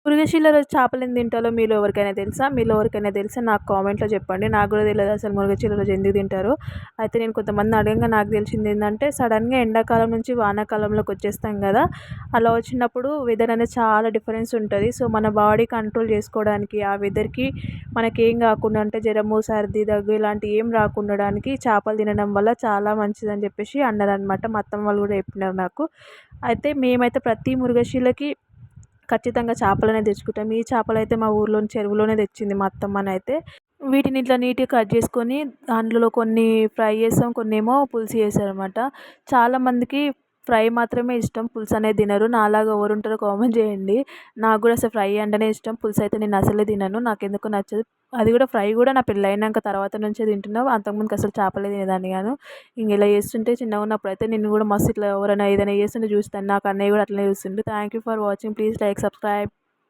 మృగశిలలో చేపలెందుకు తింటారో మీలో ఎవరికైనా తెలుసా? మీలో ఎవరికైనా తెలిస్తే నాకు కామెంట్‌లో చెప్పండి. నాకు గూడా తెలవదు అసలు మృగశిల రోజు ఎందుకు తింటారో. అయితే నేను కొంతమందిని అడగంగా నాకు తెలిసిందేందంటే, సడన్‌గా ఎండాకాలం నుంచి వానాకాలంలోకి వచ్చేస్తాం గదా! అలా వచ్చినప్పుడు వెదర్ అనేది చాలా డిఫరెన్స్ ఉంటది. సో, మన బాడీ కంట్రోల్ చేసుకోవడానికి, ఆ వెదర్‌కి మనకేం గాకుండా అంటే జరము, సర్ది, దగ్గు ఇలాంటివి ఏం రాకుండా ఉండడానికి చేపలు తినడం వల్ల చాలా మంచిదని చెప్పేసి అన్నారనమాట. మా అత్తమ్మ వాళ్ళు గూడా చెప్పినారు నాకు. అయితే మేమైతే ప్రతి మృగశిలకి ఖచ్చితంగా చేపలనే తెచ్చుకుంటాం. ఈ చేపలైతే మా ఊర్లోని చెరువులోనే తెచ్చింది మా అత్తమ్మనైతే. వీటిని ఇట్లా నీట్‌గా కట్ చేసుకొని అందులో కొన్ని ఫ్రై చేస్తాం. కొన్నేమో పులుసు చేస్తారనమాట. చాలామందికి ఫ్రై మాత్రమే ఇష్టం. పులుసు అనేది తినరు. నాలాగా ఎవరుంటారో కామెంట్ చేయండి. నాకు కూడా అసలు ఫ్రై అంటేనే ఇష్టం. పులుసు అయితే నేను అసలే తినను. నాకెందుకో నచ్చదు. అది కూడా ఫ్రై కూడా నా పెళ్ళైనాక తర్వాత నుంచే తింటున్నా. అంతకుముందుకు అసలు చేపలే తినేదాన్ని కాదు. ఇంక ఇలా చేస్తుంటే చిన్నగా ఉన్నప్పుడైతే నేను కూడా మస్తు ఇట్లా ఎవరైనా ఏదైనా చేస్తుంటే చూస్తాను. నాకు అన్నయ్య కూడా అట్లనే చూస్తుండు. Thank you for watching. Please like, subscribe.